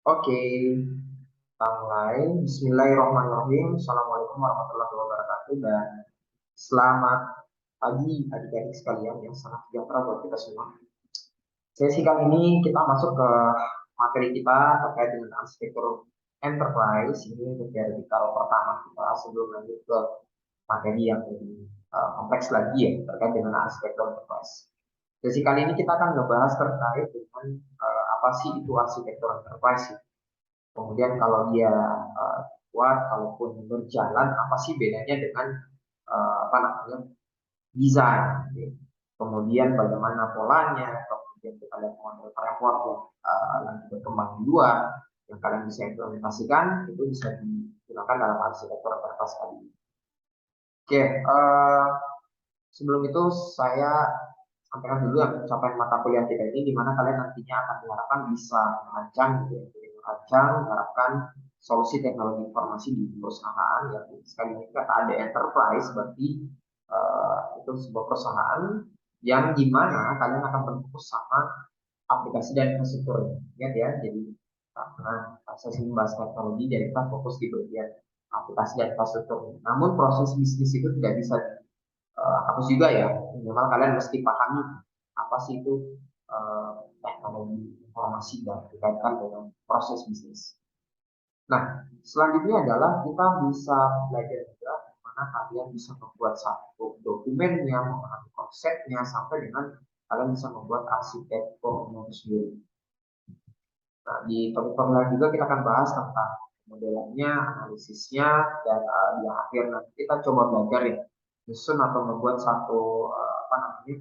Oke, kita mulai. Bismillahirrahmanirrahim. Assalamualaikum warahmatullahi wabarakatuh dan selamat pagi adik-adik sekalian yang sangat sejahtera buat kita semua. Sesi kali ini kita masuk ke materi kita terkait dengan arsitektur enterprise. Ini untuk vertikal pertama kita sebelum lanjut ke materi yang lebih kompleks lagi ya terkait dengan arsitektur enterprise. Sesi kali ini kita akan membahas terkait dengan apa sih itu arsitektur enterprise. Kemudian kalau dia kuat, kalaupun berjalan, apa sih bedanya dengan apa namanya desain? Gitu. Kemudian bagaimana polanya, kemudian kita lihat model framework yang lagi berkembang di luar, yang kalian bisa implementasikan, itu bisa digunakan dalam arsitektur enterprise kali ini. Oke, sebelum itu saya sampaikan dulu yang capaian mata kuliah kita ini, di mana kalian nantinya akan diharapkan bisa merancang, gitu ya, jadi merancang, menerapkan solusi teknologi informasi di perusahaan. Ya, sekali ini kata ada enterprise, berarti itu sebuah perusahaan yang dimana kalian akan berfokus sama aplikasi dan infrastruktur. Ingat ya, jadi karena saya membahas teknologi, jadi kita fokus di bagian aplikasi dan infrastruktur. Namun proses bisnis itu tidak bisa hapus juga ya. Minimal kalian mesti pahami apa sih itu teknologi informasi dan dikaitkan dengan proses bisnis. Nah, selanjutnya adalah kita bisa belajar juga bagaimana kalian bisa membuat satu dokumennya, memahami konsepnya, sampai dengan kalian bisa membuat arsitekturnya itu sendiri. Nah, di topik formula juga kita akan bahas tentang modelannya, analisisnya, dan di akhir nanti kita coba belajar ya, menyusun atau membuat satu apa namanya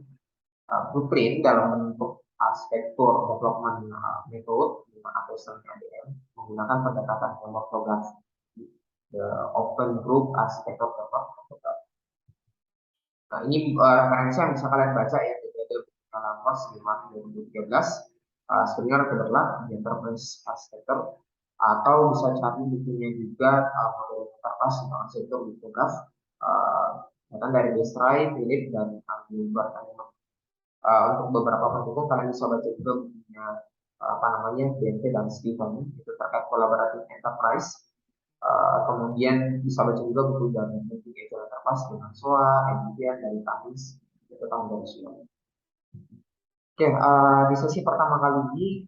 blueprint dalam bentuk arsitektur development method atau istilahnya ADM menggunakan pendekatan chromatography, the open group arsitektur development. Nah, ini referensi yang bisa kalian baca ya, jadi ada dalam Mars 5 2013. Sebenarnya kebetulan di Enterprise Architecture, atau bisa cari bukunya juga model Enterprise tentang arsitektur litograf, datang dari Destray, Philip, dan Gilbert. Untuk beberapa pendukung kalian bisa baca juga bukunya apa namanya BNP dan Stephen itu terkait kolaboratif enterprise. Kemudian bisa baca juga buku dari Thinking Agile Enterprise dengan SOA, IBM dari Tamis itu tahun 2009. Oke, di sesi pertama kali ini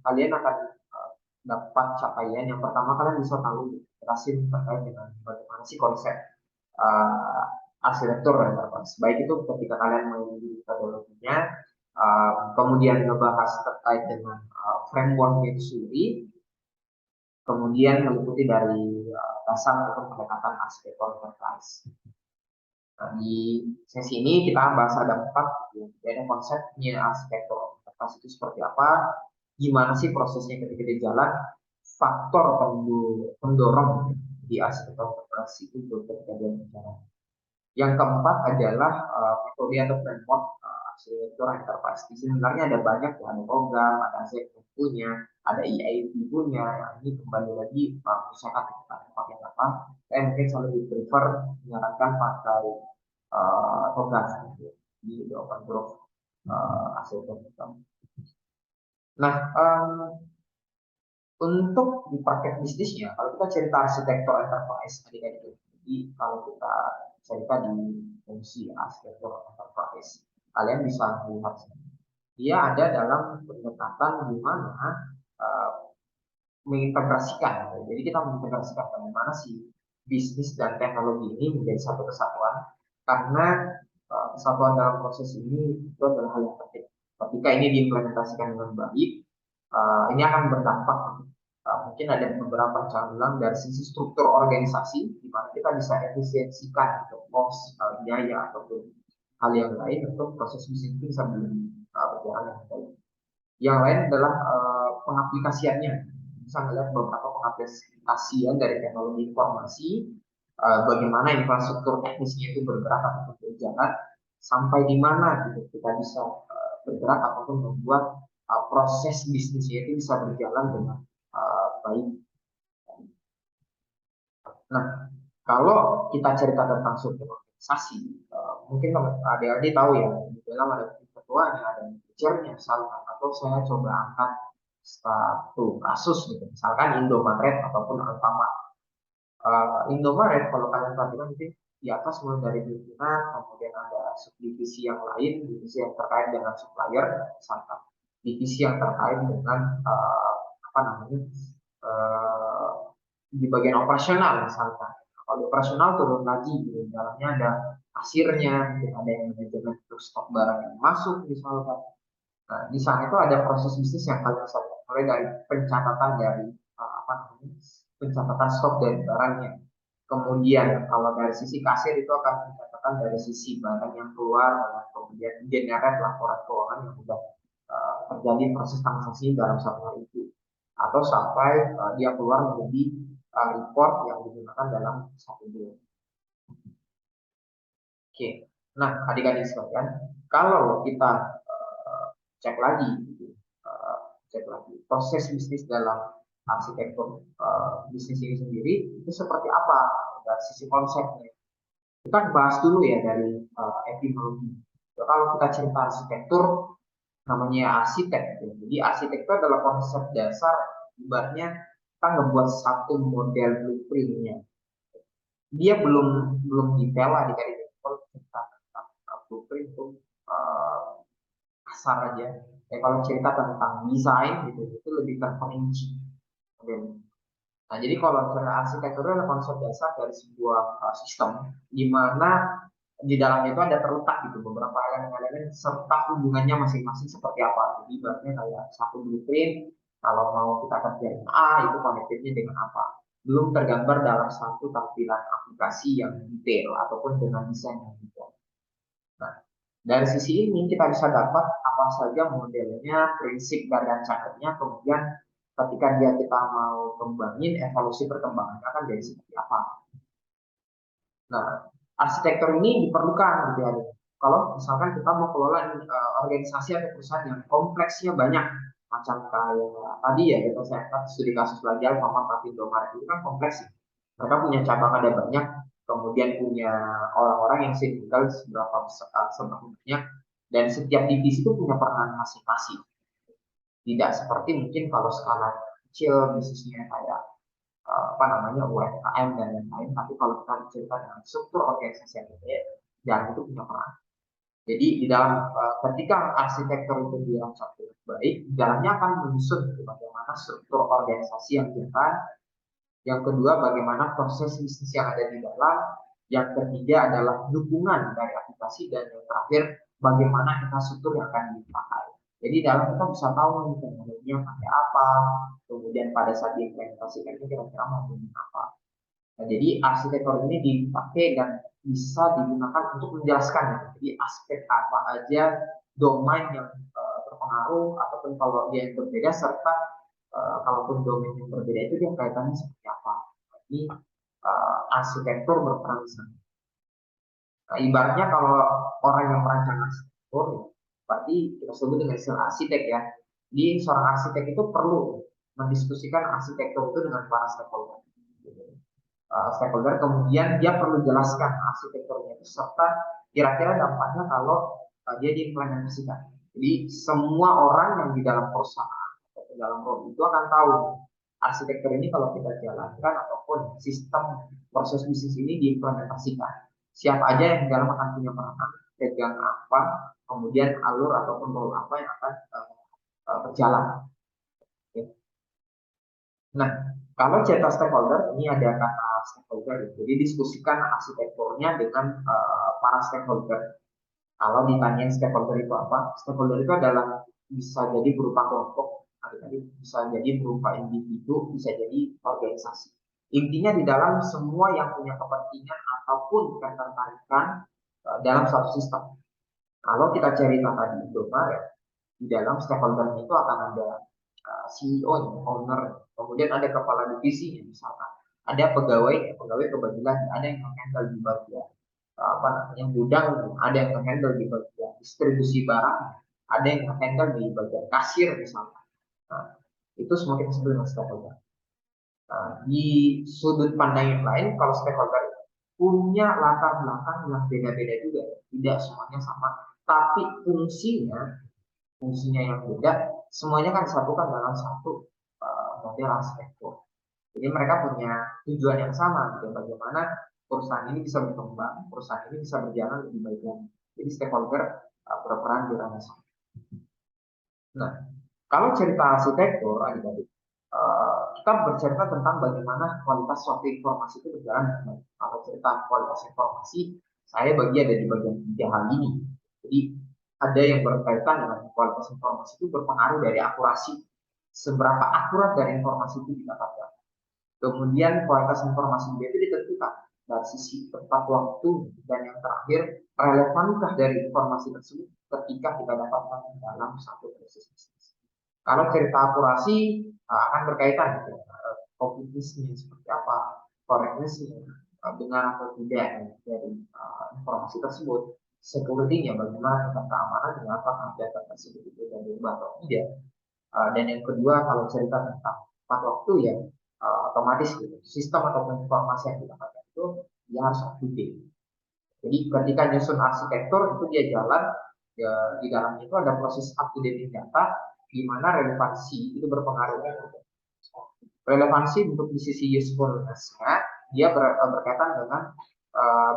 kalian akan dapat capaian. Yang pertama kalian bisa tahu jelasin terkait dengan bagaimana sih konsep uh, arsitektur enterprise. Baik itu ketika kalian mengenai metodologinya, kemudian ngebahas terkait dengan framework itu sendiri, kemudian meliputi dari dasar atau pendekatan arsitektur enterprise. Nah, di sesi ini kita bahas ada empat, ya. Ada konsepnya arsitektur enterprise itu seperti apa, gimana sih prosesnya ketika dia jalan, faktor pendorong di arsitektur enterprise itu ketika dia berjalan. Yang keempat adalah metode atau framework arsitektur enterprise. Di sini sebenarnya ada banyak ya, ada program, ada arsitektur punya, ada EIT punya. Yang ini kembali lagi misalkan kita pakai apa. Saya mungkin selalu prefer menyarankan pakai program di open source arsitektur. Nah, untuk di paket bisnisnya, kalau kita cerita arsitektur enterprise, adik-adik, jadi kalau kita cerita di fungsi arsitektur enterprise, kalian bisa melihat dia ada dalam pendekatan di mana uh, mengintegrasikan. Jadi kita mengintegrasikan bagaimana sih bisnis dan teknologi ini menjadi satu kesatuan, karena kesatuan dalam proses ini itu adalah hal yang penting. Ketika ini diimplementasikan dengan baik, ini akan berdampak. Mungkin ada beberapa cabang dari sisi struktur organisasi, di mana kita bisa efisiensikan untuk cost, biaya, ataupun hal yang lain untuk proses bisnis itu bisa berjalan dengan baik. Yang lain adalah pengaplikasiannya. Bisa melihat beberapa pengaplikasian dari teknologi informasi, bagaimana infrastruktur teknisnya itu bergerak ataupun berjalan, sampai di mana gitu kita bisa bergerak ataupun membuat proses bisnisnya itu bisa berjalan dengan baik. Nah, kalau kita cerita tentang struktur organisasi, mungkin adik-adik tahu ya, di dalam ada ketuanya, ada manajernya, misalkan, atau saya coba angkat satu kasus gitu, misalkan Indomaret ataupun Alfamart. Indomaret kalau kalian perhatikan itu di atas mulai dari pimpinan, kemudian ada subdivisi yang lain, divisi yang terkait dengan supplier, misalkan divisi yang terkait dengan apa namanya eh, di bagian operasional misalkan. Kalau di operasional turun lagi, gitu. Di dalamnya ada kasirnya, mungkin ada yang manajemen untuk stok barang yang masuk misalkan. Nah, di sana itu ada proses bisnis yang kalian bisa lihat, mulai dari pencatatan dari apa namanya pencatatan stok dari barangnya. Kemudian kalau dari sisi kasir itu akan pencatatan dari sisi barang yang keluar, dan kemudian generate laporan keuangan yang sudah terjadi proses transaksi dalam satu hari itu, atau sampai dia keluar menjadi report yang digunakan dalam satu bulan. Oke, nah adik-adik sekalian, kalau kita cek lagi, uh, cek lagi proses bisnis dalam arsitektur bisnis ini sendiri itu seperti apa dari sisi konsepnya. Kita bahas dulu ya dari etimologi. Kalau kita cerita arsitektur, namanya arsitek. Jadi arsitek itu adalah konsep dasar, ibaratnya kita ngebuat satu model blueprintnya. Dia belum belum detail lah dari kalau cerita tentang blueprint itu kasar aja. Kalau cerita tentang desain gitu itu lebih terperinci. Nah, jadi kalau misalnya arsitektur adalah konsep dasar dari sebuah sistem di mana di dalamnya itu ada terletak gitu beberapa elemen-elemen serta hubungannya masing-masing seperti apa. Jadi ibaratnya kayak satu blueprint, kalau mau kita kerjain A itu konektifnya dengan apa. Belum tergambar dalam satu tampilan aplikasi yang detail ataupun dengan desain yang detail. Nah, dari sisi ini kita bisa dapat apa saja modelnya, prinsip dan rancangannya, kemudian ketika kita mau kembangin evolusi perkembangannya akan jadi seperti apa. Nah, arsitektur ini diperlukan gitu ya. Kalau misalkan kita mau kelola organisasi atau perusahaan yang kompleksnya banyak, macam kayak tadi ya kita saya studi kasus lagi Alfamart, Indomaret itu kan kompleks. Mereka punya cabang ada banyak, kemudian punya orang-orang yang tinggal seberapa banyak, dan setiap divisi itu punya peran masing-masing. Tidak seperti mungkin kalau skala kecil bisnisnya kayak apa namanya UMKM dan lain-lain, tapi kalau kita cerita dengan struktur organisasi yang gede, dan itu punya peran. Jadi di dalam ketika arsitektur itu dirancang dengan baik, di dalamnya akan menyusun bagaimana struktur organisasi yang jalan, yang kedua bagaimana proses bisnis yang ada di dalam, yang ketiga adalah dukungan dari aplikasi, dan yang terakhir bagaimana infrastruktur yang akan dipakai. Jadi dalam kita bisa tahu nih teknologinya pakai apa, kemudian pada saat diimplementasikan ini kira-kira mau menggunakan apa. Nah, jadi arsitektur ini dipakai dan bisa digunakan untuk menjelaskan ya. Jadi aspek apa aja domain yang terpengaruh ataupun kalau dia yang berbeda, serta kalaupun domain yang berbeda itu dia kaitannya seperti apa. Jadi arsitektur berperan di sana. Nah, ibaratnya kalau orang yang merancang arsitektur, ya, berarti kita sebut dengan istilah arsitek ya. Di seorang arsitek itu perlu mendiskusikan arsitektur itu dengan para stakeholder. Stakeholder, kemudian dia perlu jelaskan arsitekturnya itu serta kira-kira dampaknya kalau dia diimplementasikan. Jadi semua orang yang di dalam perusahaan atau dalam role itu akan tahu arsitektur ini kalau kita jalankan ataupun sistem proses bisnis ini diimplementasikan. Siapa aja yang di dalam akan punya peranan, pegang apa, kemudian alur ataupun role apa yang akan berjalan. Oke. Nah, kalau cerita stakeholder, ini ada kata stakeholder. Jadi diskusikan arsitekturnya dengan para stakeholder. Kalau ditanya stakeholder itu apa? Stakeholder itu adalah bisa jadi berupa kelompok, bisa jadi berupa individu, bisa jadi organisasi. Intinya di dalam semua yang punya kepentingan ataupun ketertarikan dalam satu sistem. Kalau kita cerita tadi Indomaret, di dalam stakeholder itu akan ada CEO, owner, kemudian ada kepala divisi misalkan, ada pegawai kebetulan ada yang menghandle di bagian apa namanya gudang, ada yang menghandle di bagian distribusi barang, ada yang menghandle di bagian kasir misalkan. Nah, itu semua kita sebut dengan stakeholder. Nah, di sudut pandang yang lain, kalau stakeholder punya latar belakang yang beda-beda juga, tidak semuanya sama, tapi fungsinya yang beda, semuanya kan disatukan dalam satu model arsitektur. Jadi mereka punya tujuan yang sama gitu, bagaimana perusahaan ini bisa berkembang, perusahaan ini bisa berjalan lebih baik lagi. Jadi stakeholder berperan di ranah sama. Nah, kalau cerita arsitektur, adik-adik, kita bercerita tentang bagaimana kualitas suatu informasi itu berjalan dengan baik. Kalau cerita kualitas informasi, saya bagi ada di bagian 3 hal ini. Jadi ada yang berkaitan dengan kualitas informasi itu berpengaruh dari akurasi, seberapa akurat dari informasi itu didapatkan. Kemudian kualitas informasi itu ditentukan dari sisi tepat waktu, dan yang terakhir relevankah dari informasi tersebut ketika kita dapatkan dalam satu proses bisnis. Kalau cerita akurasi akan berkaitan gitu, completeness-nya seperti apa, correctness-nya, benar atau tidak dari informasi tersebut, security-nya bagaimana tentang keamanan, apakah data tersebut itu dari berubah atau tidak. Dan yang kedua, kalau cerita tentang tepat waktu ya otomatis gitu, sistem atau informasi yang didapatkan itu dia harus up to date. Jadi ketika nyusun arsitektur itu dia jalan ya, di dalamnya itu ada proses up to date data, di mana relevansi itu berpengaruhnya. Relevansi untuk di sisi usefulness-nya dia berkaitan dengan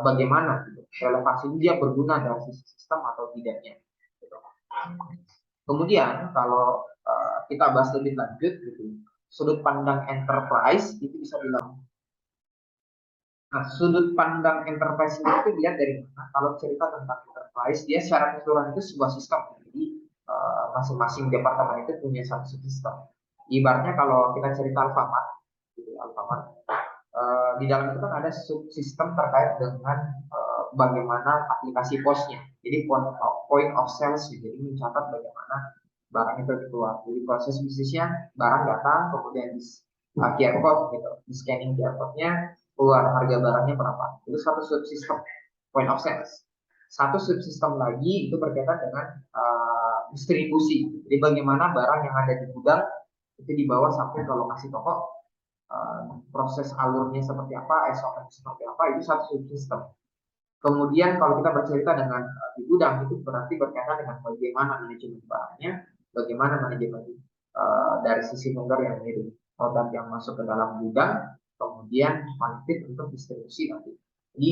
bagaimana gitu. Relevansi ini dia berguna dari sisi sistem atau tidaknya. Gitu. Kemudian kalau kita bahas lebih lanjut gitu, sudut pandang enterprise itu bisa bilang. Nah, sudut pandang enterprise itu dilihat dari mana? Kalau cerita tentang enterprise, dia secara keseluruhan itu sebuah sistem. Jadi masing-masing departemen itu punya satu sistem. Ibaratnya kalau kita cerita Alfamart, gitu, Alfamart, di dalam itu kan ada subsistem terkait dengan bagaimana aplikasi posnya. Jadi point of sales, jadi mencatat bagaimana barang itu keluar. Jadi proses bisnisnya barang datang, kemudian di QR code gitu, di scanning QR code-nya keluar harga barangnya berapa. Itu satu subsistem point of sales. Satu subsistem lagi itu berkaitan dengan distribusi. Jadi bagaimana barang yang ada di gudang itu dibawa sampai ke lokasi toko, proses alurnya seperti apa, SOP seperti apa, itu satu subsistem. Kemudian kalau kita bercerita dengan di gudang itu berarti berkaitan dengan bagaimana manajemen barangnya, bagaimana manajemen dari sisi vendor yang mengirim produk yang masuk ke dalam gudang, kemudian transit untuk distribusi nanti. Jadi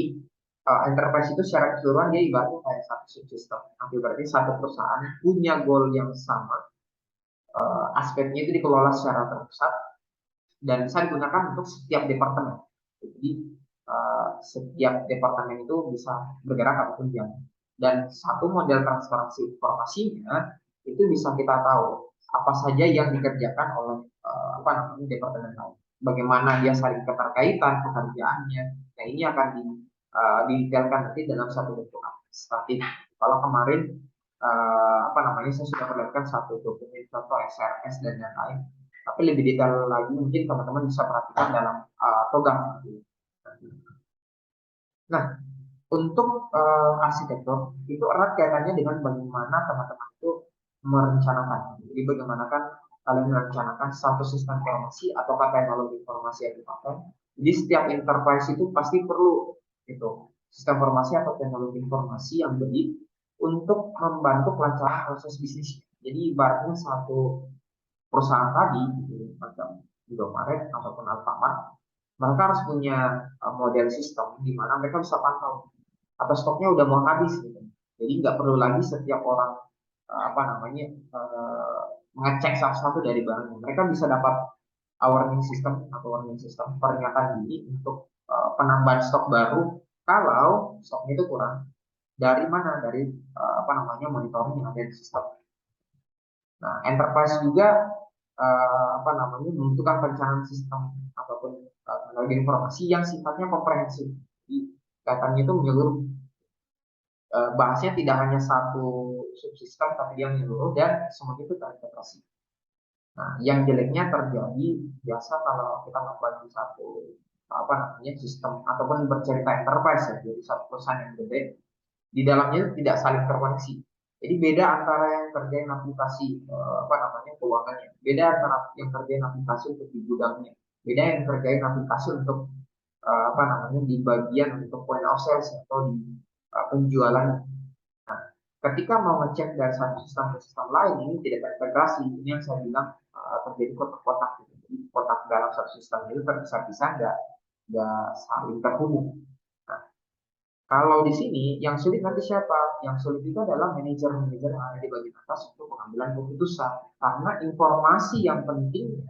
enterprise itu secara keseluruhan dia ibaratnya kayak satu subsistem. Nanti berarti satu perusahaan punya goal yang sama, aspeknya itu dikelola secara terpusat dan bisa digunakan untuk setiap departemen. Jadi setiap departemen itu bisa bergerak apapun jam. Dan satu model transparansi informasinya itu bisa kita tahu apa saja yang dikerjakan oleh departemen lain. Bagaimana dia saling keterkaitan pekerjaannya. Nah ini akan didetailkan nanti dalam satu bentuk administratif. Kalau kemarin saya sudah perlihatkan satu dokumen contoh SRS dan lain-lain. Tapi lebih detail lagi mungkin teman-teman bisa perhatikan dalam program. Nah, untuk arsitektur itu erat kaitannya dengan bagaimana teman-teman itu merencanakan. Jadi bagaimana kan kalian merencanakan satu sistem informasi atau teknologi informasi yang dipakai. Jadi setiap enterprise itu pasti perlu itu sistem informasi atau teknologi informasi yang baik untuk membantu kelancaran proses bisnis. Jadi ibaratnya satu perusahaan tadi, gitu, macam Indomaret ataupun Alfamart, mereka harus punya model sistem di mana mereka bisa pantau atau stoknya udah mau habis gitu. Jadi nggak perlu lagi setiap orang mengecek satu-satu dari barangnya. Mereka bisa dapat warning system atau warning system peringatan dini untuk penambahan stok baru kalau stoknya itu kurang. Dari mana? Dari monitoring yang ada di sistem. Nah, enterprise juga membutuhkan perencanaan sistem ataupun teknologi informasi yang sifatnya komprehensif. Jadi datanya itu menyeluruh. Bahasnya tidak hanya satu subsistem tapi dia menyeluruh dan semuanya itu terintegrasi. Nah, yang jeleknya terjadi biasa kalau kita membangun satu sistem ataupun bercerita enterprise ya, jadi satu perusahaan yang gede, di dalamnya tidak saling terkoneksi. Jadi beda antara yang kerjain aplikasi keuangannya, beda antara yang kerjain aplikasi untuk di gudangnya, beda yang kerjain aplikasi untuk di bagian untuk point of sales atau di penjualan. Nah, ketika mau ngecek dari satu sistem ke sistem lain ini tidak terintegrasi. Ini yang saya bilang terjadi kotak-kotak gitu. Jadi kotak dalam satu sistem itu terpisah-pisah, nggak saling terhubung. Nah, kalau di sini yang sulit nanti siapa? Yang sulit itu adalah manajer-manajer yang ada di bagian atas untuk pengambilan keputusan, karena informasi yang penting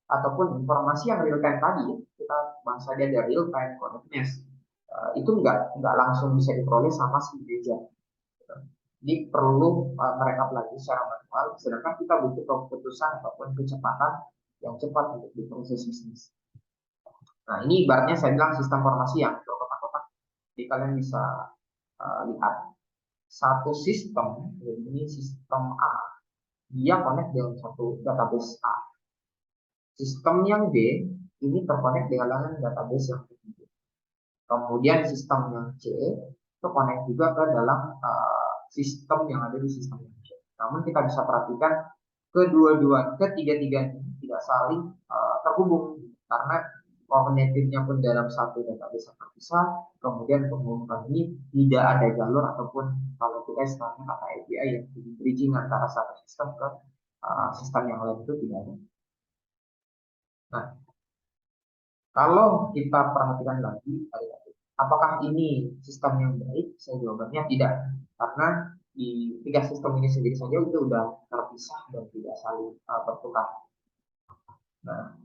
ataupun informasi yang real time tadi, kita bahas dia ada real time connectedness, itu nggak langsung bisa diperoleh sama si manajer. Jadi perlu mereka pelajari secara manual, sedangkan kita butuh keputusan ataupun kecepatan yang cepat untuk diproses bisnis. Nah, ini ibaratnya saya bilang sistem informasi yang berkotak-kotak. Jadi kalian bisa lihat satu sistem, jadi ini sistem A, dia connect dengan satu database A. Sistem yang B ini terkonek dengan database yang ketiga. Kemudian sistem yang C itu connect juga ke dalam sistem yang ada di sistem yang C. Namun kita bisa perhatikan ketiga-tiganya tidak saling terhubung, karena koordinatifnya pun dalam satu database yang terpisah. Kemudian penghubungan ini tidak ada jalur ataupun kalau kita istilahnya kata API yang bridging antara satu sistem ke sistem yang lain itu tidak ada. Nah, kalau kita perhatikan lagi, apakah ini sistem yang baik? Saya jawabannya tidak, karena di tiga sistem ini sendiri saja itu sudah terpisah dan tidak saling bertukar. Nah,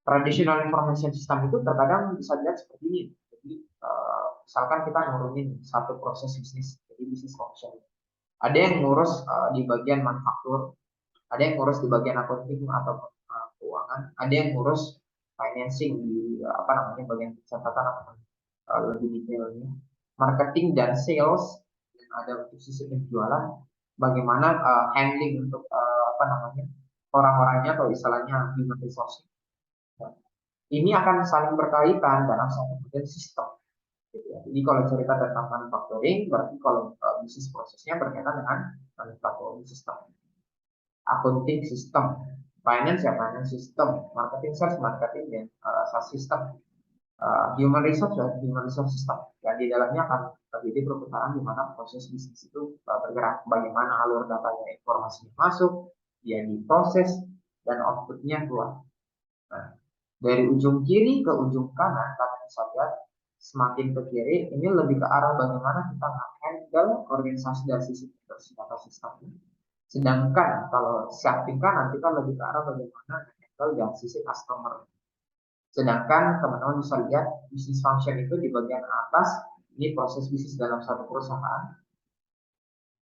traditional information system itu terkadang bisa dilihat seperti ini. Jadi, misalkan kita nurunin satu proses bisnis, jadi bisnis function. Ada yang ngurus di bagian manufaktur, ada yang ngurus di bagian accounting atau keuangan, ada yang ngurus financing di bagian catatan atau lebih detailnya, marketing dan sales, dan ada untuk sisi penjualan, bagaimana handling untuk orang-orangnya atau istilahnya human resource. Ini akan saling berkaitan dalam satu bagian sistem. Gitu ya. Jadi kalau cerita tentang manufacturing, berarti kalau bisnis prosesnya berkaitan dengan manufacturing system, accounting system, finance ya finance system, marketing sales marketing, dan sales system, human resource ya human resource system. Dan di dalamnya akan terjadi perputaran di mana proses bisnis itu bergerak, bagaimana alur datanya, informasinya masuk, dia diproses, dan outputnya keluar. Nah, dari ujung kiri ke ujung kanan, kalian bisa lihat semakin ke kiri ini lebih ke arah bagaimana kita handle organisasi dari sisi data sistem. Sedangkan kalau samping kanan kita lebih ke arah bagaimana handle dari sisi customer. Sedangkan teman-teman bisa lihat bisnis function itu di bagian atas, ini proses bisnis dalam satu perusahaan.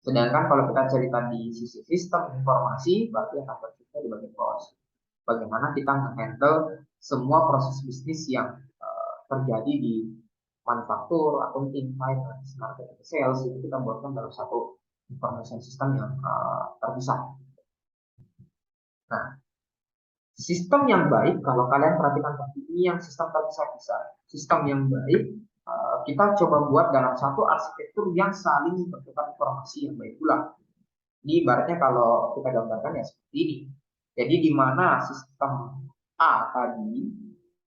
Sedangkan kalau kita cerita di sisi sistem informasi, berarti akan bercerita di bagian bawah. Bagaimana kita menghandle semua proses bisnis yang terjadi di manufaktur, accounting, finance, marketing, sales, itu kita buatkan dalam satu information system yang terpisah. Nah, sistem yang baik, kalau kalian perhatikan tadi, ini yang sistem terpisah-pisah. Sistem yang baik, kita coba buat dalam satu arsitektur yang saling bertukar informasi yang baik pula. Ini ibaratnya kalau kita gambarkan ya seperti ini. Jadi di mana sistem A tadi,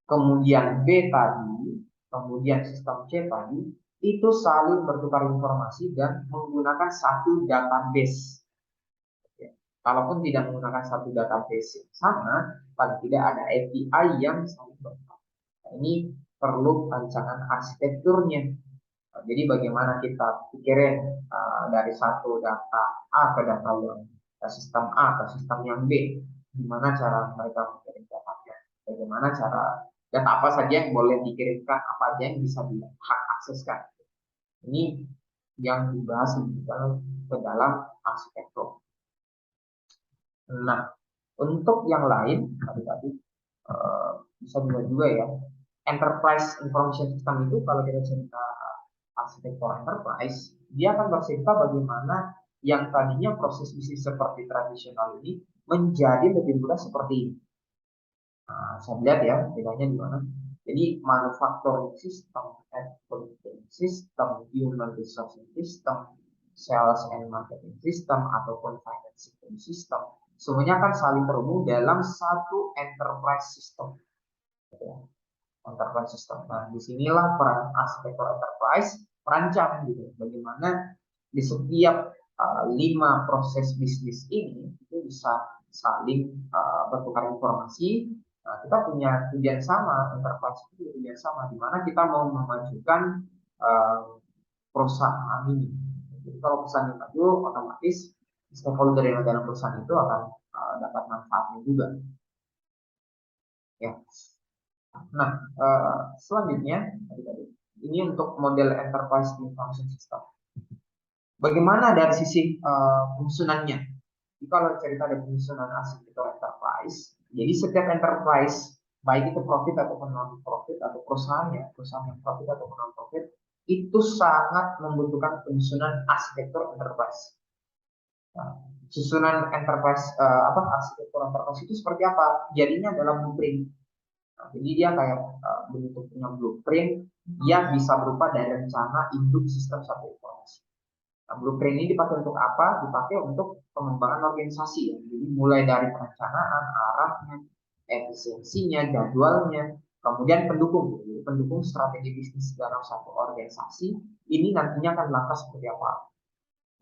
kemudian B tadi, kemudian sistem C tadi, itu saling bertukar informasi dan menggunakan satu database. Kalaupun tidak menggunakan satu database yang sama, paling tidak ada API yang saling bertukar. Nah, ini perlu rancangan arsitekturnya. Jadi bagaimana kita pikirin dari satu data A ke data yang sistem A ke sistem yang B, gimana cara mereka mengirim datanya, bagaimana cara data apa saja yang boleh dikirimkan, apa aja yang bisa dihak akseskan. Ini yang dibahas ke dalam arsitektur. Nah, untuk yang lain tadi bisa juga ya, enterprise information system itu kalau kita cerita arsitektur enterprise, dia akan bercerita bagaimana yang tadinya proses bisnis seperti tradisional ini menjadi lebih mudah seperti ini. Nah, saya lihat ya bedanya di mana. Jadi manufacturing system, accounting system, human resource system, sales and marketing system, ataupun financing system, semuanya akan saling terhubung dalam satu enterprise system. Enterprise system. Nah, disinilah peran arsitektur enterprise merancang gitu, bagaimana di setiap 5 proses bisnis ini itu bisa saling bertukar informasi. Nah, kita punya tujuan sama, enterprise itu tujuan sama, di mana kita mau memajukan perusahaan ini. Jadi kalau perusahaan yang maju, otomatis stakeholder yang ada dalam perusahaan itu akan dapat manfaatnya juga. Ya. Nah, selanjutnya ini untuk model enterprise information system. Bagaimana dari sisi penyusunannya? Jadi kalau cerita dari penyusunan arsitektur enterprise, jadi setiap enterprise, baik itu profit ataupun non profit atau perusahaan yang profit ataupun non profit, itu sangat membutuhkan penyusunan arsitektur enterprise. Nah, susunan enterprise arsitektur enterprise itu seperti apa? Jadinya dalam blueprint. Nah, jadi dia kayak bentuknya blueprint yang bisa berupa dari rencana induk sistem satu informasi. Nah, blueprint ini dipakai untuk apa? Dipakai untuk pengembangan organisasi ya. Jadi mulai dari perencanaan, arahnya, efisiensinya, jadwalnya, kemudian pendukung. Jadi pendukung strategi bisnis dalam satu organisasi ini nantinya akan langkah seperti apa.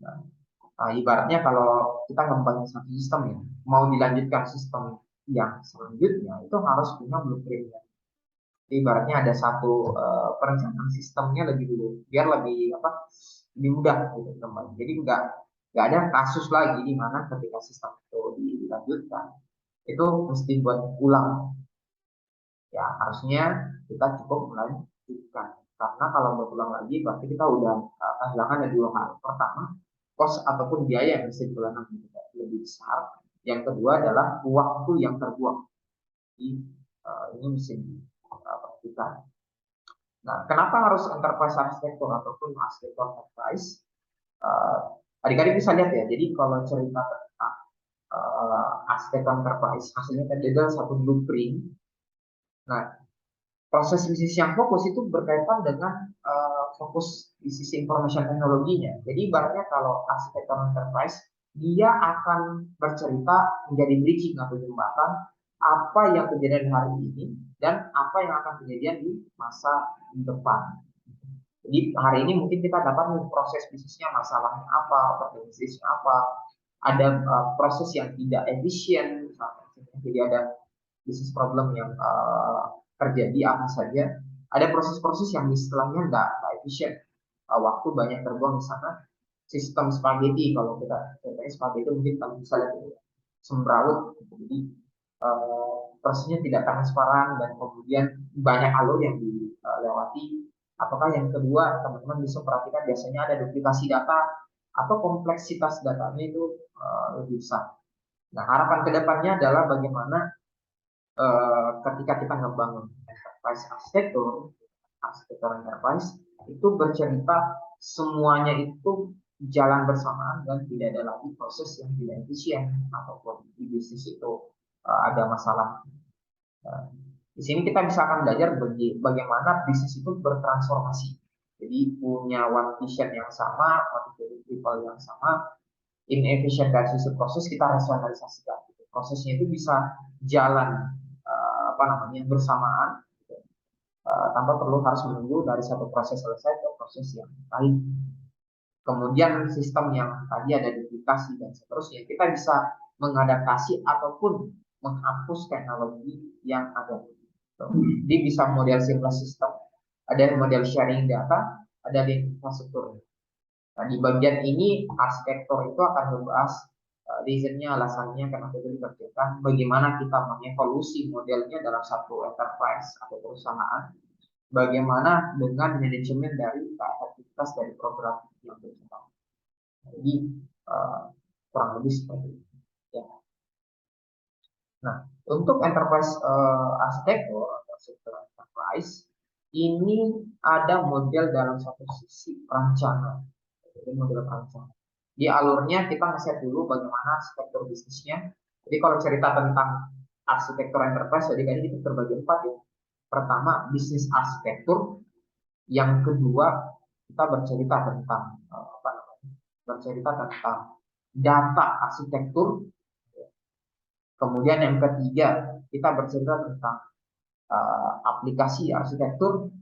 Nah, ibaratnya kalau kita ngembangin satu sistem ya, mau dilanjutkan sistem yang selanjutnya itu harus punya blueprintnya. Ibaratnya ada satu perencanaan sistemnya lebih dulu biar lebih lebih mudah gitu teman. Jadi nggak ada kasus lagi di mana ketika sistem itu dilanjutkan itu mesti buat ulang. Ya harusnya kita cukup melanjutkan karena kalau buat ulang lagi berarti kita udah kehilangan ada dua hal. Pertama, cost ataupun biaya yang bisa dikeluarkan lebih besar. Yang kedua adalah waktu yang terbuang. Jadi ini mesti diperhatikan. Nah, kenapa harus enterprise arsitektur ataupun arsitektur enterprise? Adik-adik bisa lihat ya. Jadi kalau cerita tentang arsitektur enterprise, hasilnya tadi adalah satu blueprint. Nah, proses bisnis yang fokus itu berkaitan dengan fokus di sisi information teknologinya. Jadi ibaratnya kalau arsitektur enterprise, dia akan bercerita menjadi bridging atau jembatan apa yang kejadian hari ini dan apa yang akan kejadian di masa depan. Jadi hari ini mungkin kita dapat proses bisnisnya masalahnya apa, bisnisnya apa, ada proses yang tidak efisien, misalnya. Jadi ada bisnis problem yang terjadi apa saja. Ada proses-proses yang istilahnya nggak efisien, waktu banyak terbuang di sana. Sistem spaghetti kalau kita contohnya spaghetti mungkin kalian bisa lihat ya, sembraut, jadi prosesnya tidak transparan dan kemudian banyak alur yang dilewati. Apakah yang kedua teman-teman bisa perhatikan biasanya ada duplikasi data atau kompleksitas datanya itu lebih besar. Nah harapan kedepannya adalah bagaimana ketika kita ngebangun enterprise arsitektur enterprise itu bercerita semuanya itu jalan bersamaan dan tidak ada lagi proses yang tidak efisien ataupun di bisnis itu ada masalah. Di sini kita bisa akan belajar bagaimana bisnis itu bertransformasi. Jadi punya one vision yang sama, one people yang sama, inefficient dari sisi proses kita rasionalisasikan. Prosesnya itu bisa jalan bersamaan tanpa perlu harus menunggu dari satu proses selesai ke proses yang lain. Kemudian sistem yang tadi ada duplikasi dan seterusnya kita bisa mengadaptasi ataupun menghapus teknologi yang ada. Jadi bisa model seamless system, ada model sharing data, ada di infrastruktur. Nah, di bagian ini arsitektur itu akan membahas reasonnya, alasannya kenapa itu dikerjakan, bagaimana kita mengevolusi modelnya dalam satu enterprise atau perusahaan, bagaimana dengan manajemen dari aktivitas dari program yang berkembang. Jadi kurang lebih seperti itu. Ya. Nah, untuk enterprise arsitektur enterprise ini ada model dalam satu sisi perancangan. Jadi model perancangan. Di alurnya kita nge-set dulu bagaimana arsitektur bisnisnya. Jadi kalau cerita tentang arsitektur enterprise, jadi kan itu terbagi 4 ya. Pertama, bisnis arsitektur. Yang kedua, kita bercerita tentang bercerita tentang data arsitektur. Kemudian yang ketiga, kita bercerita tentang aplikasi arsitektur.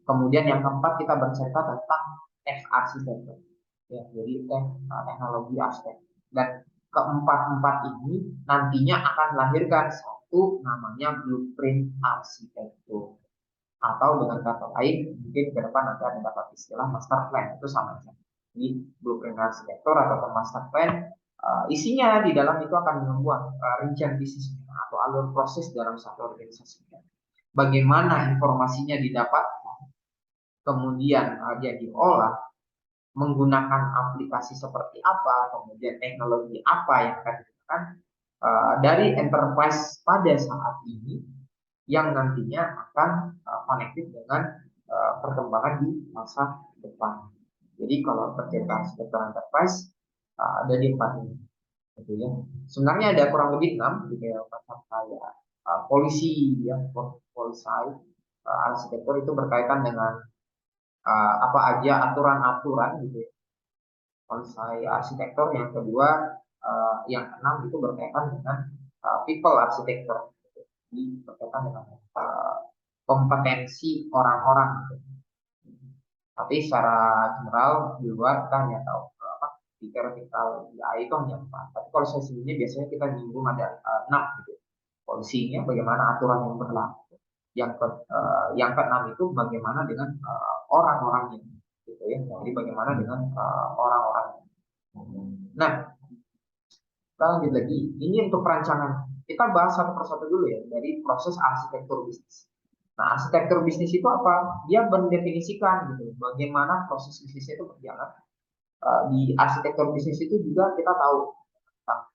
Kemudian yang keempat, kita bercerita tentang arsitektur. Ya, jadi teknologi arsitek. Dan keempat-empat ini nantinya akan melahirkan satu namanya blueprint arsitektur. Atau dengan kata lain, mungkin ke depan nanti ada dapat istilah master plan, itu sama aja. Jadi blueprint arsitektur atau master plan, isinya di dalam itu akan membuat rincian bisnis atau alur proses dalam satu organisasi. Bagaimana informasinya didapat, kemudian dia diolah, menggunakan aplikasi seperti apa, kemudian teknologi apa yang akan digunakan dari enterprise pada saat ini yang nantinya akan connected dengan perkembangan di masa depan. Jadi kalau bercerita arsitektur enterprise ada di 4 ini, gitu ya. Sebenarnya ada kurang lebih 6, gitu ya, macam kayak polisi, ya, polisi arsitektur itu berkaitan dengan apa aja aturan-aturan, gitu ya. Polisi arsitektur yang kedua, yang keenam itu berkaitan dengan people arsitektur, gitu. Jadi berkaitan dengan kompetensi orang-orang, gitu. Tapi secara general di luar kita hanya tahu apa di vertikal di AI itu hanya 4. Tapi kalau saya sendiri biasanya kita nyinggung ada 6, gitu. Polisinya bagaimana aturan yang berlaku. Yang keenam itu bagaimana dengan orang-orangnya, gitu ya. Jadi bagaimana dengan orang-orang. Nah, kita lanjut lagi. Ini untuk perancangan. Kita bahas satu persatu dulu ya dari proses arsitektur bisnis. Nah, arsitektur bisnis itu apa? Dia mendefinisikan gitu, bagaimana proses bisnisnya itu berjalan. Di arsitektur bisnis itu juga kita tahu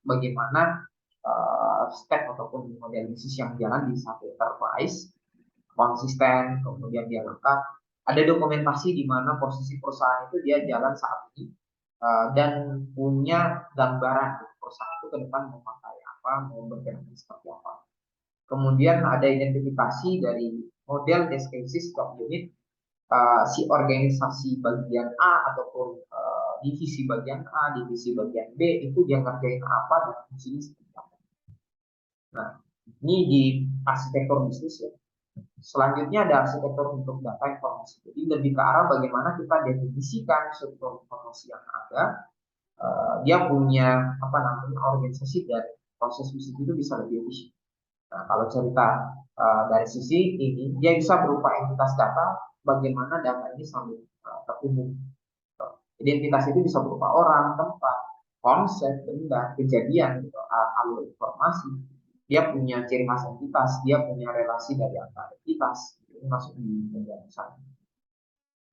bagaimana step ataupun model bisnis yang jalan di satu enterprise, konsisten, kemudian dia lengkap. Ada dokumentasi di mana posisi perusahaan itu dia jalan saat ini, dan punya gambaran perusahaan itu ke depan mau pakai apa, mau bergerak seperti apa. Kemudian ada identifikasi dari model test cases top unit, si organisasi bagian A ataupun divisi bagian A, divisi bagian B itu dia ngerjain apa dan fungsinya seperti apa. Nah, ini di arsitektur bisnis ya. Selanjutnya ada arsitektur untuk data informasi. Jadi lebih ke arah bagaimana kita definisikan struktur informasi yang ada. Dia punya apa namanya organisasi dan proses bisnis itu bisa lebih efisien. Nah, kalau cerita dari sisi ini, dia bisa berupa entitas data, bagaimana data ini saling terhubung. Identitas itu bisa berupa orang, tempat, konsep, benda, kejadian, gitu, alur informasi. Dia punya ciri khas entitas, dia punya relasi dari antar entitas. Ini masuk di bagian sana.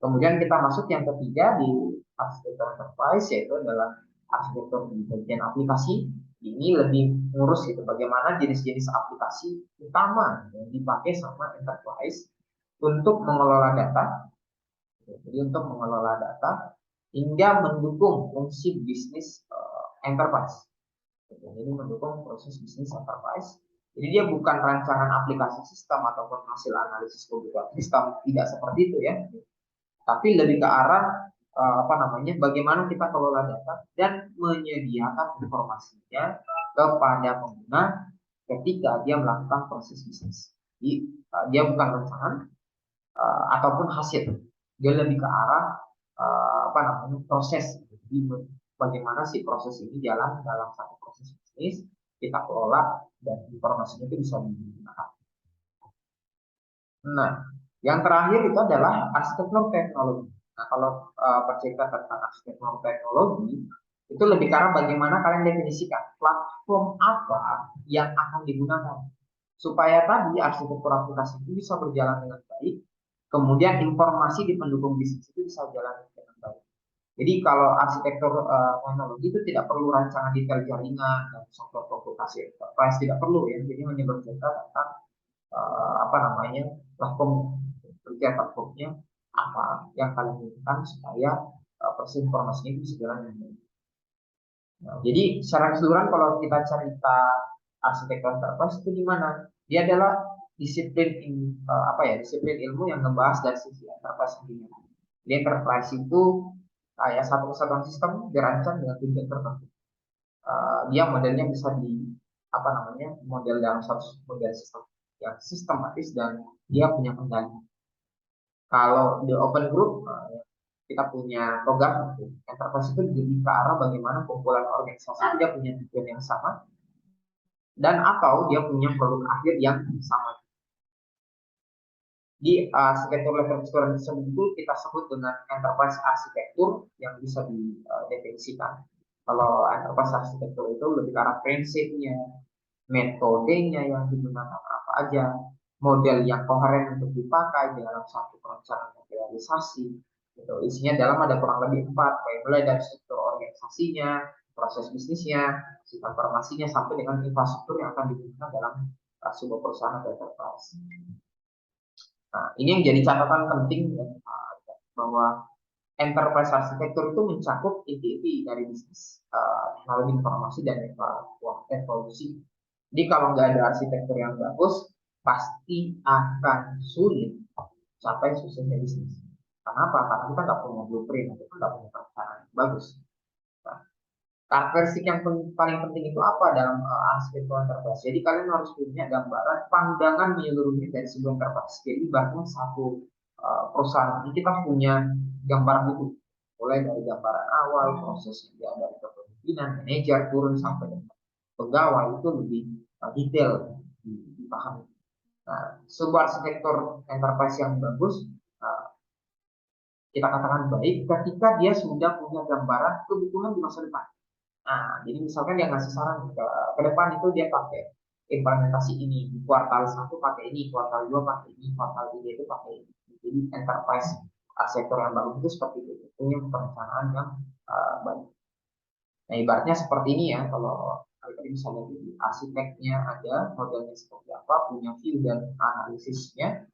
Kemudian kita masuk yang ketiga di arsitektur enterprise, yaitu adalah arsitektur di bagian aplikasi. Ini lebih ngurus gitu bagaimana jenis-jenis aplikasi utama yang dipakai sama enterprise untuk mengelola data. Jadi untuk mengelola data hingga mendukung fungsi bisnis enterprise. Jadi mendukung proses bisnis enterprise. Jadi dia bukan rancangan aplikasi sistem ataupun hasil analisis komputer sistem, tidak seperti itu ya. Tapi lebih ke arah apa namanya, bagaimana kita kelola data dan menyediakan informasinya kepada pengguna ketika dia melakukan proses bisnis. Jadi dia bukan rancangan ataupun hasil, dia lebih ke arah apa namanya, proses. Jadi bagaimana sih proses ini jalan dalam satu proses bisnis kita kelola dan informasinya itu bisa digunakan. Nah, yang terakhir itu adalah arsitektur teknologi. Nah, kalau bercerita tentang arsitektur teknologi, itu lebih karena bagaimana kalian definisikan platform apa yang akan digunakan. Supaya tadi arsitektur aplikasi itu bisa berjalan dengan baik, kemudian informasi di pendukung bisnis itu bisa jalan dengan baik. Jadi kalau arsitektur teknologi itu tidak perlu rancangan detail jaringan dan software komputasi enterprise, tidak perlu ya. Jadi hanya bercerita tentang apa namanya, platform kerja platformnya apa yang kalian inginkan supaya proses informasinya itu bisa jalan dengan baik. Nah, jadi secara keseluruhan kalau kita cerita arsitektur enterprise itu gimana? Dia adalah disiplin apa ya, disiplin ilmu yang ngebahas dari sisi enterprise sendiri. Jadi enterprise itu kayak satu kesatuan sistem dirancang dengan tujuan tertentu. Dia modelnya bisa di apa namanya, model dalam satu model sistem yang sistematis dan dia punya kendali. Kalau di open group kita punya program gitu. Enterprise itu lebih ke arah bagaimana kumpulan organisasi itu dia punya tujuan yang sama dan atau dia punya produk akhir yang sama. Di arsitektur level keseluruhan tersebut itu kita sebut dengan enterprise arsitektur yang bisa didefinisikan. Kalau enterprise arsitektur itu lebih ke arah prinsipnya, metodenya yang digunakan apa aja, model yang koheren untuk dipakai dalam satu perencanaan realisasi. Gitu. Isinya dalam ada kurang lebih 4, kayak mulai dari struktur organisasinya, proses bisnisnya, sistem informasinya, sampai dengan infrastruktur yang akan digunakan dalam sebuah perusahaan atau enterprise. Nah, ini yang jadi catatan penting ya, bahwa enterprise arsitektur itu mencakup inti-inti dari bisnis, teknologi informasi dan evolusi. Jadi kalau nggak ada arsitektur yang bagus, pasti akan sulit sampai suksesnya bisnis. Kenapa? Karena kita nggak punya blueprint, kita nggak punya perencanaan yang bagus. Nah, karakteristik yang paling penting itu apa dalam arsitektur enterprise? Jadi kalian harus punya gambaran pandangan menyeluruhnya dari sebuah enterprise. Jadi bahkan satu perusahaan ini kita punya gambaran itu, mulai dari gambaran awal, proses yang dari kepemimpinan, manajer turun sampai dengan pegawai itu lebih detail dipahami. Nah, sebuah arsitektur enterprise yang bagus kita katakan baik ketika dia sudah punya gambaran kebutuhan di masa depan. Nah, jadi misalkan dia ngasih saran ke depan itu dia pakai implementasi ini, di kuartal 1 pakai ini, kuartal 2 pakai ini, kuartal 3 itu pakai ini. Jadi enterprise sektor yang bagus itu seperti itu, punya perencanaan yang baik. Nah, ibaratnya seperti ini ya, kalau tadi misalnya di arsiteknya ada modelnya seperti apa, punya view dan analisisnya,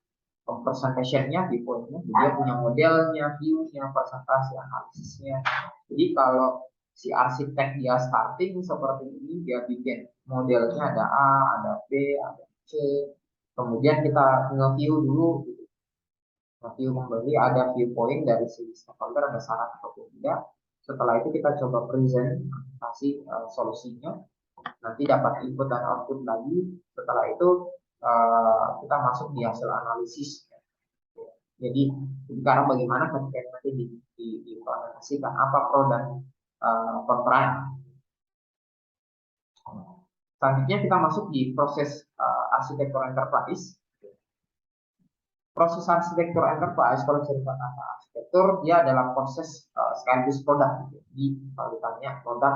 presentationnya, di poinnya, dia punya modelnya, view-nya, presentasi, analisisnya. Jadi kalau si arsitek dia starting seperti ini, dia bikin modelnya ada A, ada B, ada C, kemudian kita nge-view dulu, nge-view kembali, ada viewpoint dari si stakeholder, ada saran atau tidak. Setelah itu kita coba presentasi solusinya, nanti dapat input dan output lagi. Setelah itu kita masuk di hasil analisis. Jadi sekarang bagaimana ketika nanti diimplementasikan apa pro dan kontra. Selanjutnya kita masuk di proses arsitektur enterprise. Proses arsitektur enterprise, kalau cerita kata arsitektur, dia adalah proses sekaligus produk. Jadi kalau ditanya produk,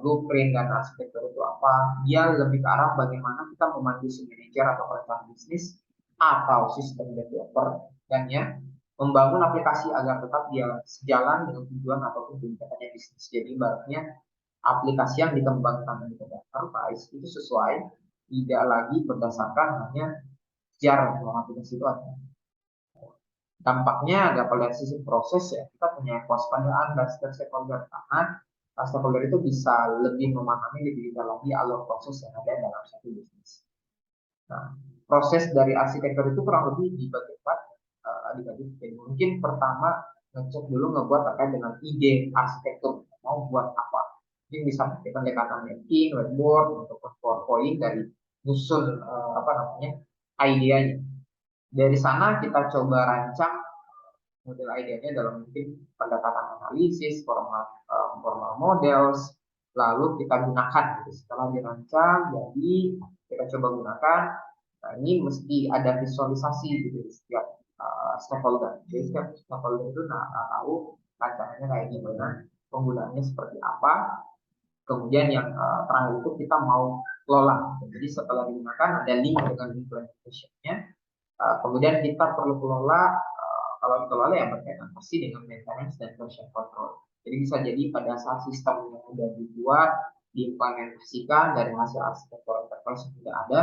blueprint dan arsitektur itu apa, dia lebih ke arah bagaimana kita memandu si manajer atau perencana bisnis atau sistem developer dan ya membangun aplikasi agar tetap dia sejalan dengan tujuan ataupun kebijakannya bisnis. Jadi ibaratnya aplikasi yang dikembangkan di enterprise itu sesuai, tidak lagi berdasarkan hanya sejarah bahwa aplikasi itu ada. Dampaknya ada pada sisi proses ya, kita punya kewaspadaan dan stakeholder karena stakeholder itu bisa lebih memahami lebih detail lagi alur proses yang ada dalam satu bisnis. Nah, proses dari arsitektur itu kurang lebih dibagi empat, dibagi. Mungkin pertama ngecek dulu ngebuat terkait dengan ide arsitektur, mau buat apa. Mungkin bisa pakai pendekatan mapping, whiteboard, untuk PowerPoint dari nyusun idenya. Dari sana kita coba rancang model idenya dalam mungkin pendekatan analisis, formal models, lalu kita gunakan gitu. Setelah dirancang, jadi kita coba gunakan. Nah, ini mesti ada visualisasi gitu di setiap stakeholder. Jadi setiap stakeholder itu tahu rancangannya kayak gimana, penggunaannya seperti apa. Kemudian yang terakhir itu kita mau kelola. Jadi setelah digunakan ada link dengan implementation-nya. Kemudian kita perlu kelola, kalau dikelola yang berkaitan pasti dengan maintenance dan version control. Jadi bisa jadi pada saat sistem yang sudah dibuat, diimplementasikan dari hasil arsitektur enterprise yang sudah ada,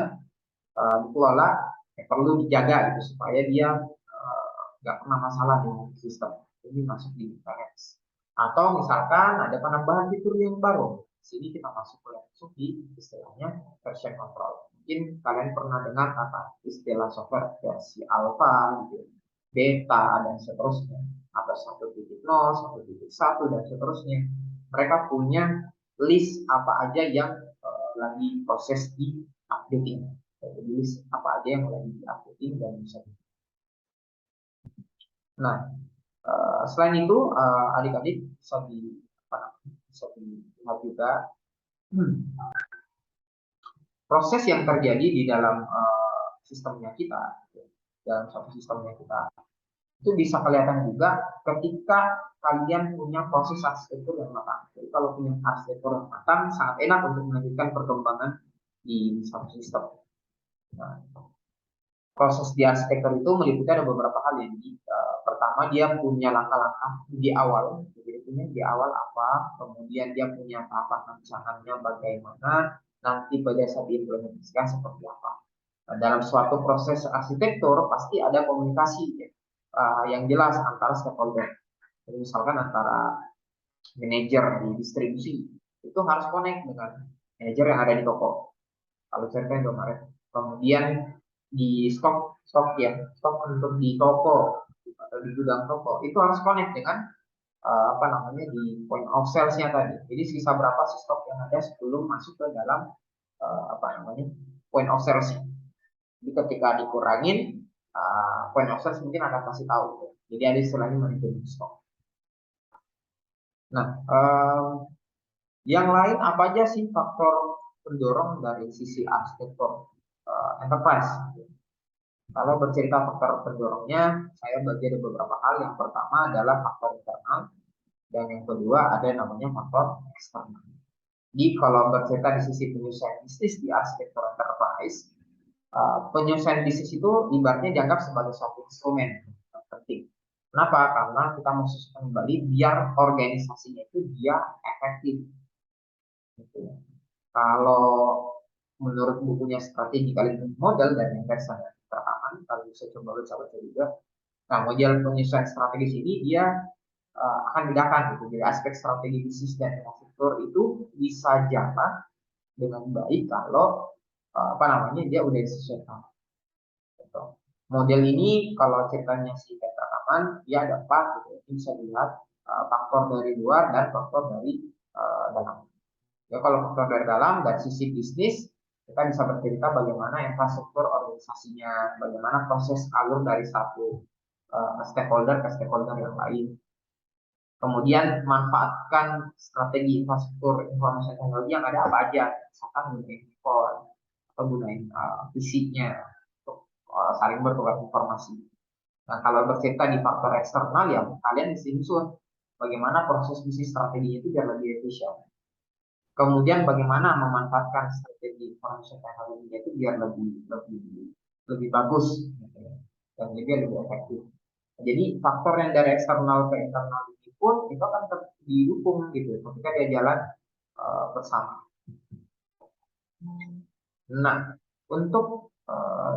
dikelola, perlu dijaga gitu supaya dia nggak pernah masalah dengan sistem. Jadi masuk di maintenance. Atau misalkan ada penambahan fitur yang baru, sini kita masuk di istilahnya version control. Mungkin kalian pernah dengar kata istilah software versi alpha, gitu, beta dan seterusnya, atau 1.0, 1.1 dan seterusnya. Mereka punya list apa aja yang lagi proses di updating. Jadi list apa aja yang lagi di updating dan bisa. Nah, Selain itu, adik-adik bisa dilihat juga proses yang terjadi di dalam sistemnya kita, dalam satu sistemnya kita, itu bisa kelihatan juga ketika kalian punya proses arsitektur yang matang. Jadi kalau punya arsitektur yang matang, sangat enak untuk melanjutkan perkembangan di satu sistem. Nah, proses di arsitektur itu meliputi ada beberapa hal ya. Jadi, pertama dia punya langkah-langkah di awal. Jadi punya di awal apa, kemudian dia punya tahapan rancangannya bagaimana, nanti pada saat diimplementasikan seperti apa. Nah, dalam suatu proses arsitektur pasti ada komunikasi ya, yang jelas antara stakeholder. Jadi misalkan antara manajer di distribusi itu harus connect dengan manajer yang ada di toko. Kalau cerita Indomaret. Kemudian di stok ya, stok untuk di toko atau di gudang toko itu harus connect dengan apa namanya di point of sales-nya tadi. Jadi sisa berapa sih stok yang ada sebelum masuk ke dalam apa namanya point of sales. Jadi ketika dikurangin point of sales mungkin akan kasih tahu. Jadi ada istilahnya manajemen stok. Nah, yang lain apa aja sih faktor pendorong dari sisi arsitektur enterprise? Kalau bercerita faktor pendorongnya, saya bagi ada beberapa hal. Yang pertama adalah faktor internal, dan yang kedua ada namanya faktor eksternal. Jadi kalau bercerita di sisi penyelesaian bisnis di arsitektur enterprise, penyelesaian bisnis itu ibaratnya dianggap sebagai suatu instrumen yang penting. Kenapa? Karena kita mau susun kembali biar organisasinya itu dia efektif. Gitu. Kalau menurut bukunya strategi kalian model dan yang saya rekaman, kalau bisa coba baca juga. Nah, model penyesuaian strategis ini dia akan bedakan gitu. Jadi aspek strategi bisnis dan infrastruktur itu bisa jalan dengan baik kalau apa namanya dia udah disesuaikan. Gitu. Model ini kalau ceritanya si rekaman dia ada 4 gitu. Bisa dilihat faktor dari luar dan faktor dari dalam. Ya kalau faktor dari dalam dari sisi bisnis kita bisa bercerita bagaimana infrastruktur organisasinya, bagaimana proses alur dari satu stakeholder ke stakeholder yang lain. Kemudian manfaatkan strategi infrastruktur informasi teknologi yang ada apa aja, misalkan gunain call atau gunain fisiknya untuk saling bertukar informasi. Nah kalau bercerita di faktor eksternal ya kalian mesti unsur bagaimana proses bisnis strateginya itu biar lebih efisien. Kemudian bagaimana memanfaatkan strategi information technology itu biar lebih bagus gitu ya, dan lebih efektif. Jadi faktor yang dari eksternal ke internal ini pun itu akan didukung gitu ketika dia jalan bersama. Nah, untuk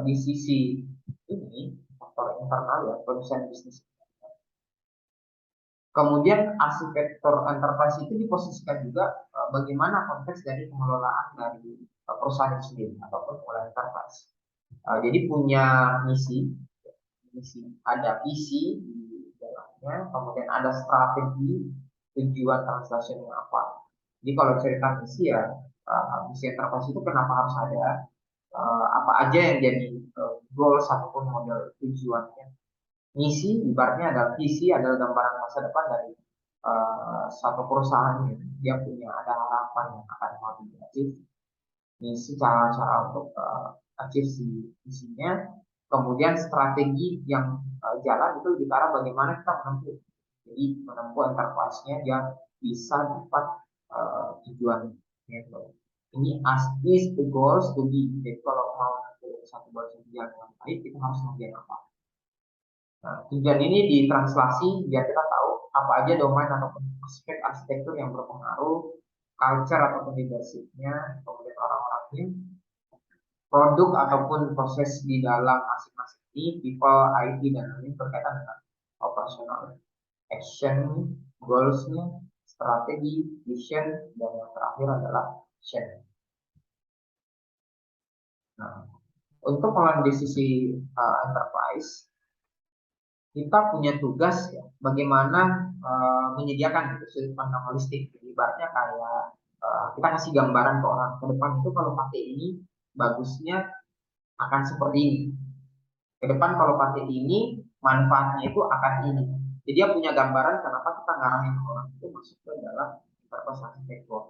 di sisi ini faktor internal ya perusahaan bisnis. Kemudian arsitektur enterprise itu diposisikan juga bagaimana konteks dari pengelolaan dari perusahaan itu sendiri ataupun pengelolaan enterprise. Jadi punya misi, ada visi di dalamnya, kemudian ada strategi, tujuan translationnya apa. Jadi kalau cerita misi ya, misi enterprise itu kenapa harus ada, apa aja yang jadi goal ataupun model tujuannya. Misi ibaratnya adalah visi adalah gambaran masa depan dari satu perusahaan gitu. Dia punya ada harapan yang akan mau di-achieve. Misi cara-cara untuk achieve si visinya. Kemudian strategi yang jalan itu lebih ke arah bagaimana kita menempuh. Jadi menempuh enterprise-nya dia bisa dapat tujuan gitu. Ini is the goals to be. Jadi kalau mau satu goals yang baik kita harus mengerjain apa. Nah, tujuan ini ditranslasi biar kita tahu apa aja domain ataupun aspek arsitektur yang berpengaruh, culture ataupun leadership-nya, kemudian orang-orangnya, produk ataupun proses di dalam masing-masing ini, people, IT, dan lain berkaitan dengan operasional, action, goals-nya, strategi, vision, dan yang terakhir adalah action. Nah, untuk mulai di sisi enterprise, kita punya tugas ya, bagaimana menyediakan gitu, sudut pandang holistik. Jadi ibaratnya kayak kita kasih gambaran ke orang ke depan itu kalau pakai ini bagusnya akan seperti ini. Ke depan kalau pakai ini manfaatnya itu akan ini. Jadi dia punya gambaran kenapa kita ngarahin orang itu masuk ke dalam enterprise arsitektur.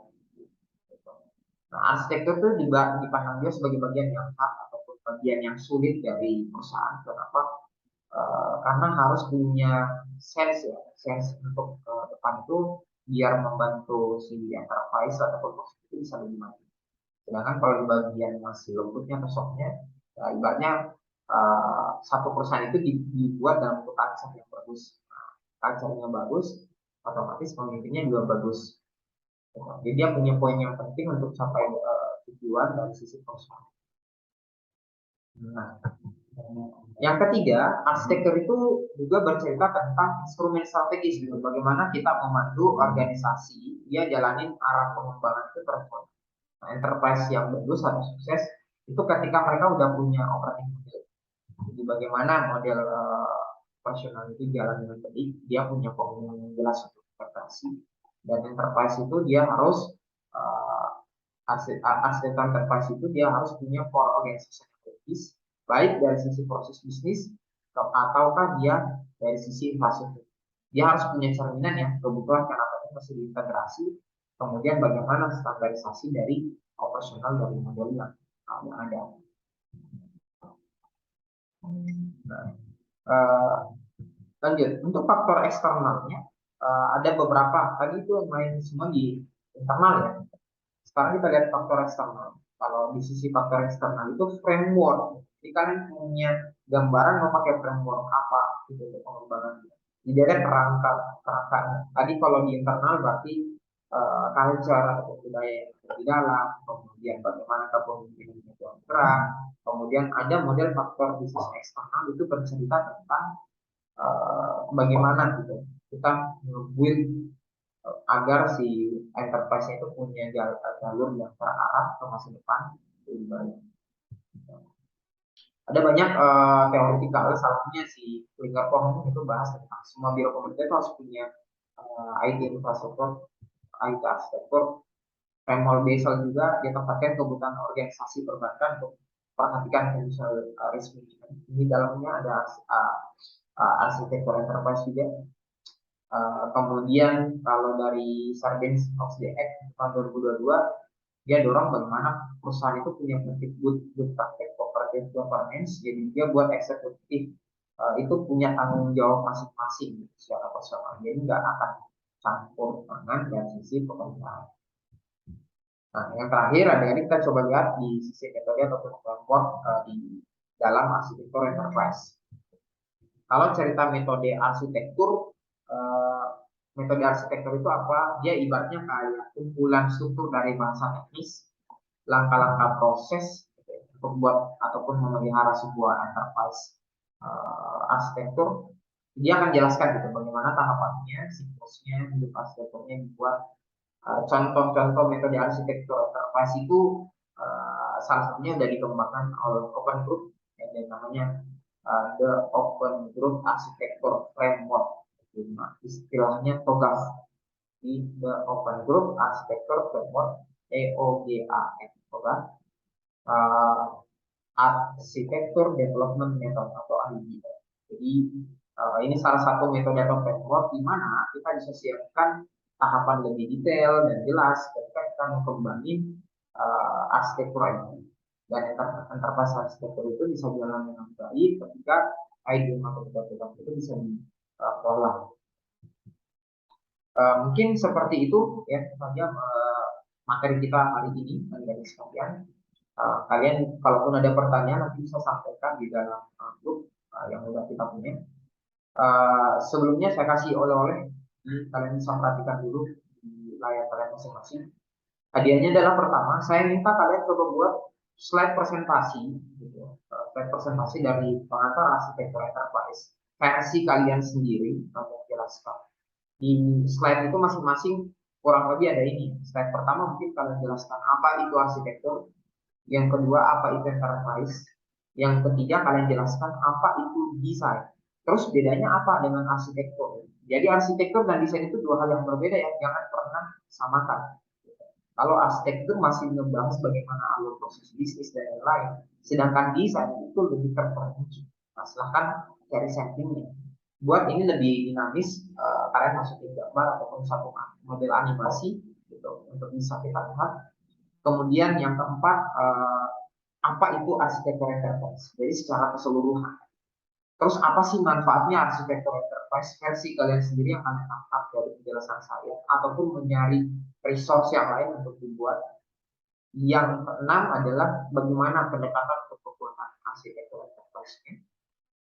Nah, arsitektur itu dipandang dia sebagai bagian yang hard ataupun bagian yang sulit dari perusahaan. Kenapa? Karena harus punya sense untuk ke depan itu biar membantu si enterprise ataupun perusahaan itu bisa lebih maju. Sedangkan kalau di bagian masih lembutnya atau softnya, ya, ibaratnya satu perusahaan itu dibuat dalam bentuk culture yang bagus. Nah, culture-nya bagus, otomatis pemimpinnya juga bagus. Jadi dia punya poin yang penting untuk capai tujuan dari sisi perusahaan. Nah, yang ketiga, arsitektur itu juga bercerita tentang instrumen strategis gitu. Bagaimana kita memandu organisasi dia jalanin arah pengembangan itu terus. Nah, enterprise yang bagus atau sukses itu ketika mereka udah punya operating model. Jadi bagaimana model operasional itu jalan dengan baik, dia punya komitmen yang jelas untuk operasi. Dan enterprise itu dia harus uh, arsitektur enterprise itu dia harus punya core organisasi strategis, baik dari sisi proses bisnis ataukah dia dari sisi infrastruktur. Dia harus punya cerminan ya kebutuhan kenapa ini masih diintegrasi, kemudian bagaimana standarisasi dari operasional dari model yang ada. Nah, lanjut untuk faktor eksternalnya ada beberapa tadi itu yang main semua di internal ya. Sekarang kita lihat faktor eksternal. Kalau di sisi faktor eksternal itu framework. Jadi kalian punya gambaran mau pakai framework apa gitu untuk pengembangan. Jadi ada kerangkanya. Tadi kalau di internal berarti culture atau budaya yang ada di dalam, kemudian bagaimana kepemimpinan itu bergerak, kemudian ada model faktor bisnis eksternal itu bercerita tentang bagaimana gitu kita build agar si enterprise itu punya jalur yang terarah ke masa depan lebih baik. Ada banyak teoritikal, salahnya si Klingerton itu bahas tentang semua biro pemerintah itu harus punya IT infrastruktur, IT arsitektur, Premol Basel juga dia tempatkan kebutuhan organisasi perbankan untuk perhatikan financial risk management. Ini dalamnya ada arsitektur enterprise juga. Kemudian kalau dari Sarbanes of the Act tahun 2022 dia dorong bagaimana perusahaan itu punya good praktek corporate governance, jadi dia buat eksekutif itu punya tanggung jawab masing-masing gitu, secara personal, jadi nggak akan campur tangan dari sisi pemerintahan. Nah, yang terakhir ada ini kita coba lihat di sisi metode ataupun framework di dalam arsitektur enterprise. Kalau cerita metode arsitektur, eh, metode arsitektur itu apa? Dia ibaratnya kayak kumpulan struktur dari bahasa teknis, langkah-langkah proses gitu ya, untuk buat ataupun memelihara sebuah enterprise arsitektur. Dia akan jelaskan gitu bagaimana tahapannya, siklusnya, hidup arsitekturnya dibuat. Contoh-contoh metode arsitektur enterprise itu salah satunya sudah dikembangkan oleh Open Group yang namanya The Open Group Architecture Framework. Istilahnya TOGAF di The Open Group Architecture Framework EOGAF TOGAF Architecture Development Method atau ADDM. Jadi ini salah satu metode atau framework di mana kita bisa siapkan tahapan lebih detail dan jelas ketika kita mengembangin arsitektur ini. Dan enterprise arsitektur itu bisa jalan dengan baik ketika IDM atau program itu bisa dikelola. Mungkin seperti itu ya saja materi kita hari ini, adik-adik sekalian. Kalian kalaupun ada pertanyaan nanti bisa sampaikan di dalam grup yang sudah kita punya. Sebelumnya saya kasih oleh-oleh, kalian bisa perhatikan dulu di layar kalian masing-masing. Hadiahnya adalah pertama, saya minta kalian coba buat slide presentasi, gitu. Slide presentasi dari pengantar arsitektur enterprise versi kalian sendiri, kalian jelaskan. Di slide itu masing-masing kurang lebih ada ini. Slide pertama mungkin kalian jelaskan apa itu arsitektur, yang kedua apa itu enterprise, yang ketiga kalian jelaskan apa itu desain. Terus bedanya apa dengan arsitektur? Jadi arsitektur dan desain itu dua hal yang berbeda ya, jangan pernah samakan. Kalau arsitektur masih membahas bagaimana alur proses bisnis dan lain-lain, sedangkan desain itu lebih terperinci. Nah, silahkan cari sampingnya. buat ini lebih dinamis, kalian masukin gambar ataupun satu model animasi gitu untuk bisa kita lihat. Kemudian yang keempat, apa itu arsitektur enterprise? Jadi secara keseluruhan. Terus apa sih manfaatnya arsitektur enterprise versi kalian sendiri yang kalian tangkap dari penjelasan saya, ataupun mencari resource yang lain untuk dibuat. Yang keenam adalah bagaimana pendekatan untuk pembuatan arsitektur enterprise-nya.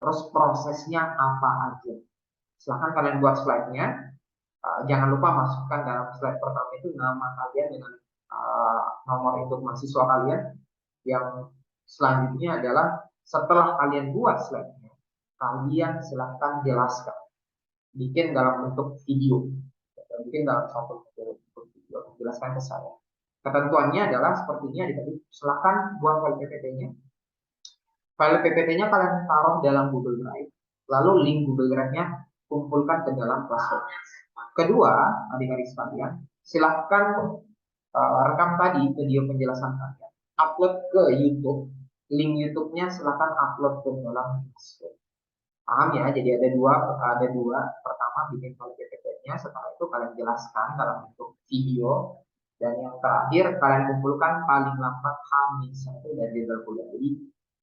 Terus prosesnya apa aja. Silahkan kalian buat slide-nya. Jangan lupa masukkan dalam slide pertama itu nama kalian dengan nomor induk mahasiswa kalian. Yang selanjutnya adalah setelah kalian buat slide-nya, kalian silahkan jelaskan. Bikin dalam bentuk video. Bikin dalam satu bentuk video. Jelaskan ke saya. Ketentuannya adalah sepertinya tadi, silahkan buat file PPT-nya. File PPT-nya kalian taruh dalam Google Drive, lalu link Google Drive-nya kumpulkan ke dalam Classroom. Kedua, adik-adik sekalian, silahkan rekam tadi video penjelasan kalian, upload ke YouTube. Link YouTube-nya silahkan upload ke dalam Classroom. Paham ya? Jadi ada dua. Pertama bikin file PPT-nya, setelah itu kalian jelaskan dalam bentuk video. Dan yang terakhir kalian kumpulkan paling lambat H-1 dan jadwal kuliah. Jadi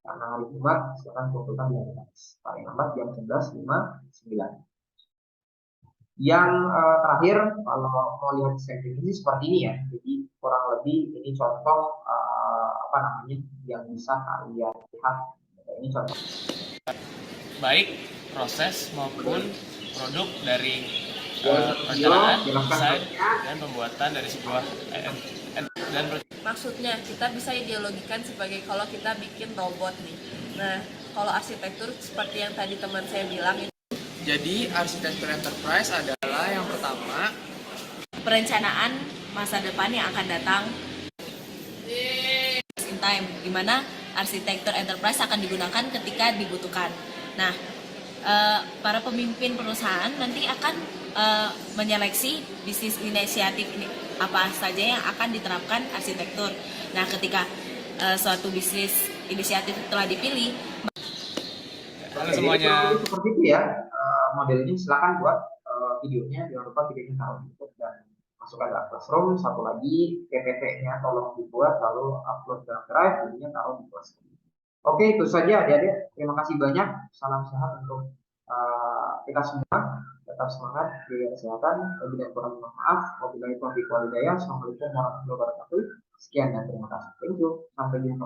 karena hari Jumat silakan kumpulkan di hari Kamis. Paling lambat jam 11.59. Yang terakhir, kalau mau lihat sampling ini seperti ini ya. Jadi kurang lebih ini contoh apa namanya yang bisa kalian lihat. Ini contoh. Baik proses maupun produk dari perencanaan, desain, dan pembuatan dari sebuah dan maksudnya kita bisa ideologikan sebagai kalau kita bikin robot nih. Nah, kalau arsitektur seperti yang tadi teman saya bilang itu. Jadi arsitektur enterprise adalah yang pertama Perencanaan masa depan yang akan datang in time, di mana arsitektur enterprise akan digunakan ketika dibutuhkan. Nah, para pemimpin perusahaan nanti akan menyeleksi bisnis inisiatif ini apa saja yang akan diterapkan arsitektur. Nah, ketika suatu bisnis inisiatif telah dipilih. Halo semuanya. Jadi seperti itu ya modelnya. Silakan buat videonya, jangan lupa videonya taruh di YouTube dan masukkan ke Classroom. Satu lagi PPT-nya tolong dibuat lalu upload dalam Drive, videonya taruh di Classroom. Oke, itu saja adik-adik. Terima kasih banyak. Salam sehat untuk kita semua. Tetap semangat, jaga kesehatan. Lebih dan kurang mohon maaf. Wabillahi taufiq wal hidayah. Assalamualaikum warahmatullahi wabarakatuh. Sekian dan terima kasih. Thank you. Sampai jumpa.